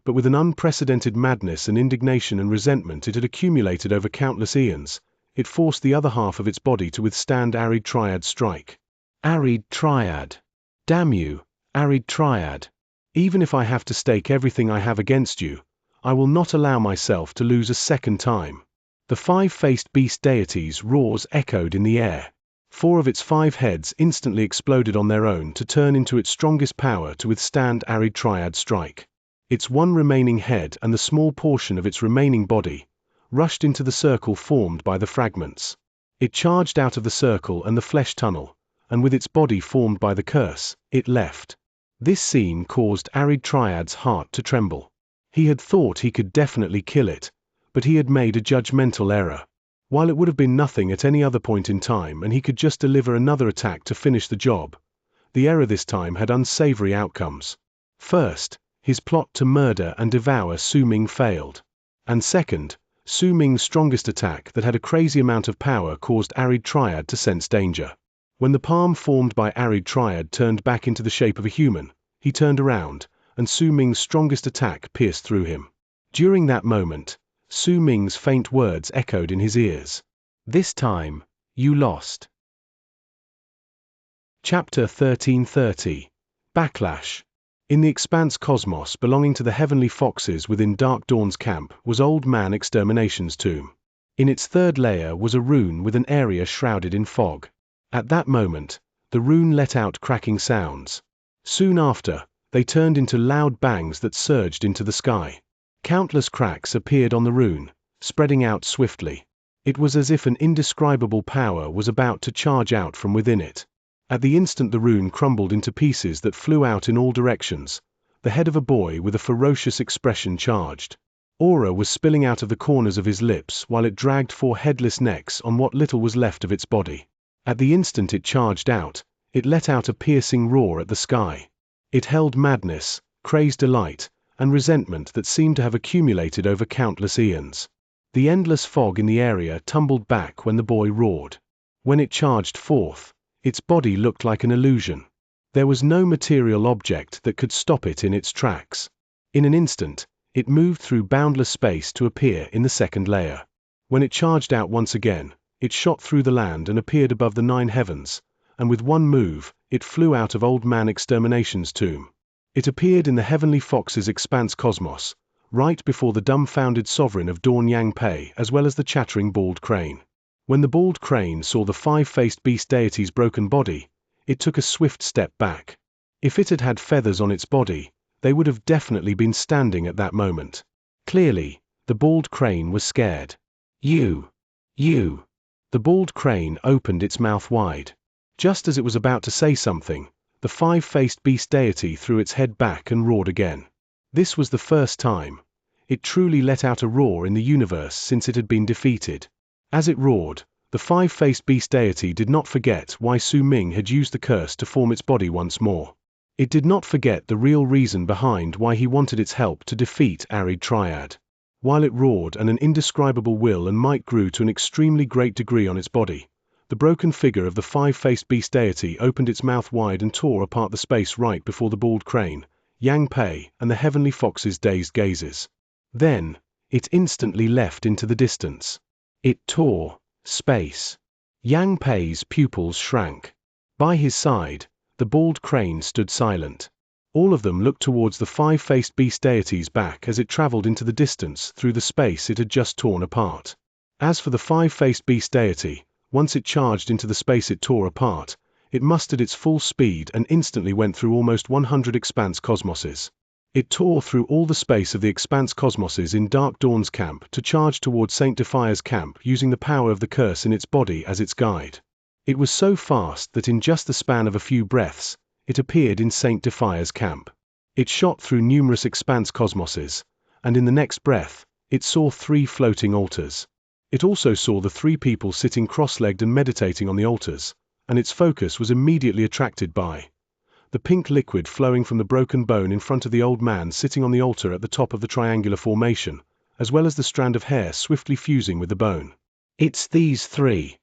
But with an unprecedented madness and indignation and resentment it had accumulated over countless eons, it forced the other half of its body to withstand Arid Triad's strike. Arid Triad. Damn you, Arid Triad. Even if I have to stake everything I have against you, I will not allow myself to lose a second time. The five-faced beast deity's roars echoed in the air. 4 of its 5 heads instantly exploded on their own to turn into its strongest power to withstand Arid Triad's strike. Its one remaining head and the small portion of its remaining body rushed into the circle formed by the fragments. It charged out of the circle and the flesh tunnel, and with its body formed by the curse, it left. This scene caused Arid Triad's heart to tremble. He had thought he could definitely kill it, but he had made a judgmental error. While it would have been nothing at any other point in time and he could just deliver another attack to finish the job, the error this time had unsavory outcomes. First, his plot to murder and devour Su Ming failed. And second, Su Ming's strongest attack that had a crazy amount of power caused Arid Triad to sense danger. When the palm formed by Arid Triad turned back into the shape of a human, he turned around, and Su Ming's strongest attack pierced through him. During that moment, Su Ming's faint words echoed in his ears. This time, you lost. Chapter 1330. Backlash. In the expanse cosmos belonging to the heavenly foxes within Dark Dawn's camp was Old Man Extermination's tomb. In its third layer was a rune with an area shrouded in fog. At that moment, the rune let out cracking sounds. Soon after, they turned into loud bangs that surged into the sky. Countless cracks appeared on the rune, spreading out swiftly. It was as if an indescribable power was about to charge out from within it. At the instant the rune crumbled into pieces that flew out in all directions, the head of a boy with a ferocious expression charged. Aura was spilling out of the corners of his lips while it dragged 4 headless necks on what little was left of its body. At the instant it charged out, it let out a piercing roar at the sky. It held madness, crazed delight, and resentment that seemed to have accumulated over countless eons. The endless fog in the area tumbled back when the boy roared. When it charged forth, its body looked like an illusion. There was no material object that could stop it in its tracks. In an instant, it moved through boundless space to appear in the second layer. When it charged out once again, it shot through the land and appeared above the 9 heavens, and with one move, it flew out of Old Man Extermination's tomb. It appeared in the heavenly fox's expanse cosmos, right before the dumbfounded sovereign of Dawn Yang Pei as well as the chattering bald crane. When the bald crane saw the five-faced beast deity's broken body, it took a swift step back. If it had had feathers on its body, they would have definitely been standing at that moment. Clearly, the bald crane was scared. You. The bald crane opened its mouth wide. Just as it was about to say something, the five-faced beast deity threw its head back and roared again. This was the first time it truly let out a roar in the universe since it had been defeated. As it roared, the five-faced beast deity did not forget why Su Ming had used the curse to form its body once more. It did not forget the real reason behind why he wanted its help to defeat Arid Triad. While it roared and an indescribable will and might grew to an extremely great degree on its body, the broken figure of the five-faced beast deity opened its mouth wide and tore apart the space right before the bald crane, Yang Pei, and the heavenly fox's dazed gazes. Then, it instantly left into the distance. It tore space. Yang Pei's pupils shrank. By his side, the bald crane stood silent. All of them looked towards the five-faced beast deity's back as it traveled into the distance through the space it had just torn apart. As for the five-faced beast deity, Once it charged into the space it tore apart, it mustered its full speed and instantly went through almost 100 expanse cosmoses. It tore through all the space of the expanse cosmoses in Dark Dawn's camp to charge towards Saint Defia's camp using the power of the curse in its body as its guide. It was so fast that in just the span of a few breaths, it appeared in Saint Defia's camp. It shot through numerous expanse cosmoses, and in the next breath, it saw 3 floating altars. It also saw the 3 people sitting cross-legged and meditating on the altars, and its focus was immediately attracted by the pink liquid flowing from the broken bone in front of the old man sitting on the altar at the top of the triangular formation, as well as the strand of hair swiftly fusing with the bone. It's these 3.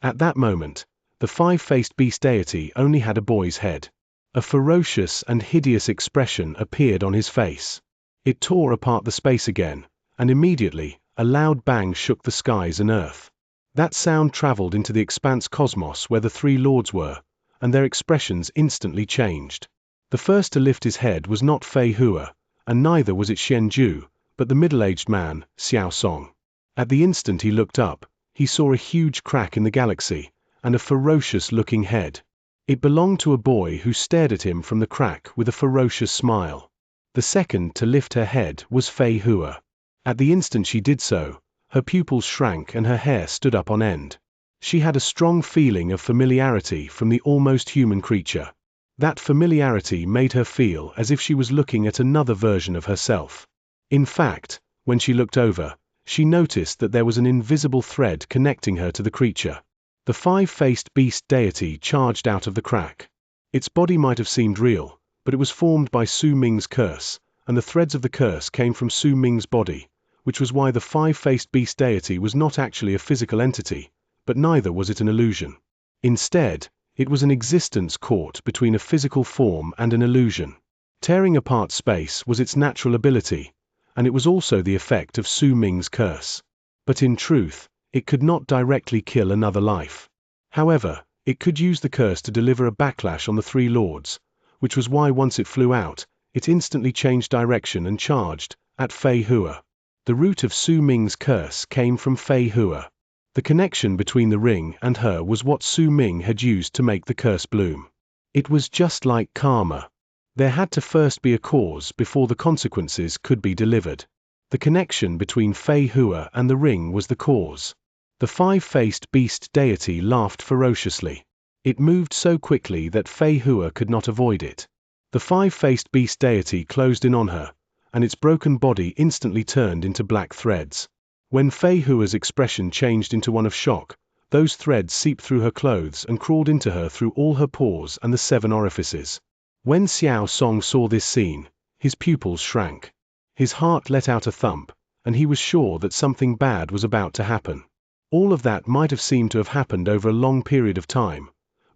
At that moment, the 5-faced beast deity only had a boy's head. A ferocious and hideous expression appeared on his face. It tore apart the space again, and immediately, a loud bang shook the skies and earth. That sound traveled into the expanse cosmos where the 3 lords were, and their expressions instantly changed. The first to lift his head was not Fei Hua, and neither was it Xianxia, but the middle-aged man, Xiao Song. At the instant he looked up, he saw a huge crack in the galaxy, and a ferocious-looking head. It belonged to a boy who stared at him from the crack with a ferocious smile. The second to lift her head was Fei Hua. At the instant she did so, her pupils shrank and her hair stood up on end. She had a strong feeling of familiarity from the almost human creature. That familiarity made her feel as if she was looking at another version of herself. In fact, when she looked over, she noticed that there was an invisible thread connecting her to the creature. The 5-faced beast deity charged out of the crack. Its body might have seemed real, but it was formed by Su Ming's curse, and the threads of the curse came from Su Ming's body, which was why the 5-faced beast deity was not actually a physical entity, but neither was it an illusion. Instead, it was an existence caught between a physical form and an illusion. Tearing apart space was its natural ability, and it was also the effect of Su Ming's curse. But in truth, it could not directly kill another life. However, it could use the curse to deliver a backlash on the 3 lords, which was why once it flew out, it instantly changed direction and charged at Fei Hua. The root of Su Ming's curse came from Fei Hua. The connection between the ring and her was what Su Ming had used to make the curse bloom. It was just like karma. There had to first be a cause before the consequences could be delivered. The connection between Fei Hua and the ring was the cause. The 5-faced beast deity laughed ferociously. It moved so quickly that Fei Hua could not avoid it. The 5-faced beast deity closed in on her, and its broken body instantly turned into black threads. When Fei Hua's expression changed into one of shock, those threads seeped through her clothes and crawled into her through all her pores and the 7 orifices. When Xiao Song saw this scene, his pupils shrank. His heart let out a thump, and he was sure that something bad was about to happen. All of that might have seemed to have happened over a long period of time,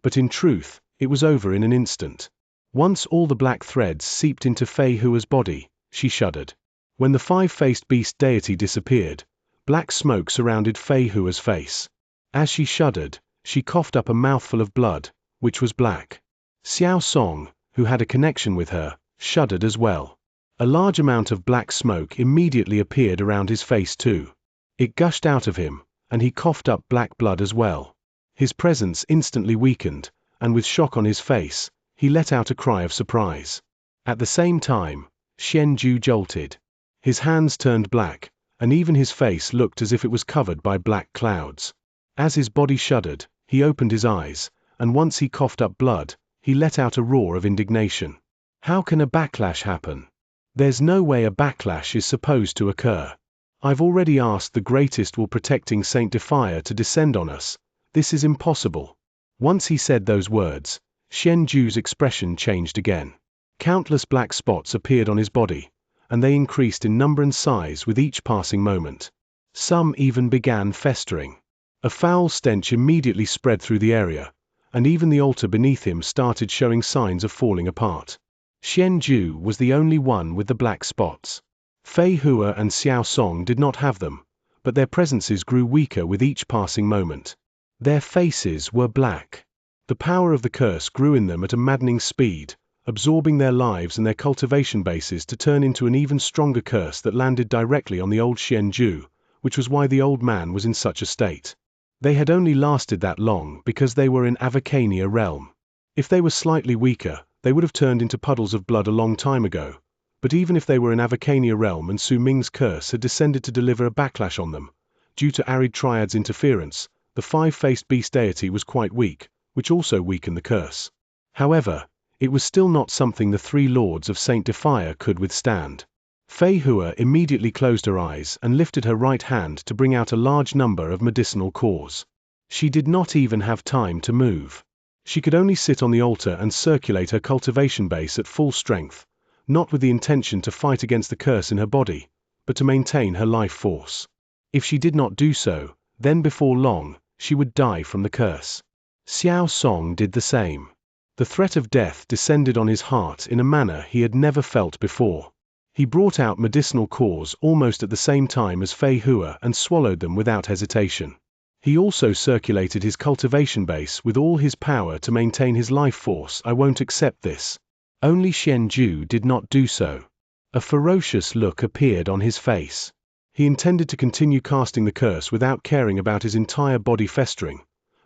but in truth, it was over in an instant. Once all the black threads seeped into Fei Hua's body, she shuddered. When the 5-faced beast deity disappeared, black smoke surrounded Fei Hua's face. As she shuddered, she coughed up a mouthful of blood, which was black. Xiao Song, who had a connection with her, shuddered as well. A large amount of black smoke immediately appeared around his face too. It gushed out of him, and he coughed up black blood as well. His presence instantly weakened, and with shock on his face, he let out a cry of surprise. At the same time, Xianxia jolted. His hands turned black, and even his face looked as if it was covered by black clouds. As his body shuddered, he opened his eyes, and once he coughed up blood, he let out a roar of indignation. How can a backlash happen? There's no way a backlash is supposed to occur. I've already asked the greatest will protecting Saint Defia to descend on us. This is impossible. Once he said those words, Xianxia's expression changed again. Countless black spots appeared on his body, and they increased in number and size with each passing moment. Some even began festering. A foul stench immediately spread through the area, and even the altar beneath him started showing signs of falling apart. Xianxia was the only one with the black spots. Fei Hua and Xiao Song did not have them, but their presences grew weaker with each passing moment. Their faces were black. The power of the curse grew in them at a maddening speed, absorbing their lives and their cultivation bases to turn into an even stronger curse that landed directly on the old Xianxia, which was why the old man was in such a state. They had only lasted that long because they were in Avacania realm. If they were slightly weaker, they would have turned into puddles of blood a long time ago. But even if they were in Avacania realm and Su Ming's curse had descended to deliver a backlash on them, due to Arid Triad's interference, the five-faced beast deity was quite weak, which also weakened the curse. However, it was still not something the three lords of Saint Defier could withstand. Fei Hua immediately closed her eyes and lifted her right hand to bring out a large number of medicinal cores. She did not even have time to move. She could only sit on the altar and circulate her cultivation base at full strength, not with the intention to fight against the curse in her body, but to maintain her life force. If she did not do so, then before long, she would die from the curse. Xiao Song did the same. The threat of death descended on his heart in a manner he had never felt before. He brought out medicinal cores almost at the same time as Fei Hua and swallowed them without hesitation. He also circulated his cultivation base with all his power to maintain his life force. I won't accept this. Only Xianxia did not do so. A ferocious look appeared on his face. He intended to continue casting the curse without caring about his entire body festering,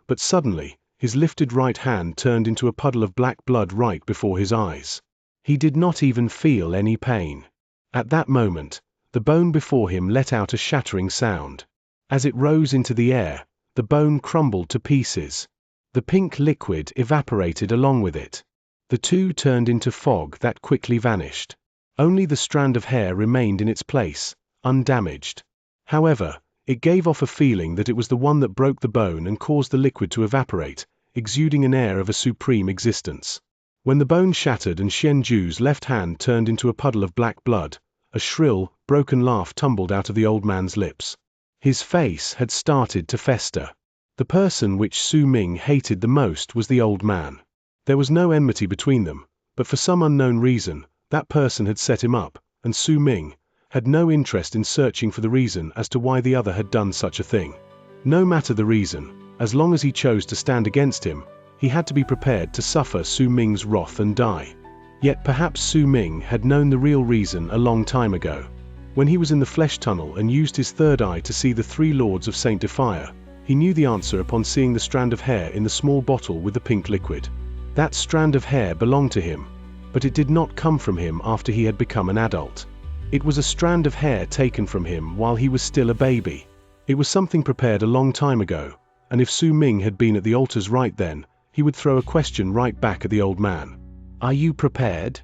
but suddenly, his lifted right hand turned into a puddle of black blood right before his eyes. He did not even feel any pain. At that moment, the bone before him let out a shattering sound. As it rose into the air, the bone crumbled to pieces. The pink liquid evaporated along with it. The two turned into fog that quickly vanished. Only the strand of hair remained in its place, undamaged. However, it gave off a feeling that it was the one that broke the bone and caused the liquid to evaporate, exuding an air of a supreme existence. When the bone shattered and Xianxia's left hand turned into a puddle of black blood, a shrill, broken laugh tumbled out of the old man's lips. His face had started to fester. The person which Su Ming hated the most was the old man. There was no enmity between them, but for some unknown reason, that person had set him up, and Su Ming had no interest in searching for the reason as to why the other had done such a thing. No matter the reason, as long as he chose to stand against him, he had to be prepared to suffer Su Ming's wrath and die. Yet perhaps Su Ming had known the real reason a long time ago. When he was in the flesh tunnel and used his third eye to see the three lords of Saint Defier, he knew the answer upon seeing the strand of hair in the small bottle with the pink liquid. That strand of hair belonged to him, but it did not come from him after he had become an adult. It was a strand of hair taken from him while he was still a baby. It was something prepared a long time ago, and if Su Ming had been at the altars right then, he would throw a question right back at the old man. "Are you prepared?"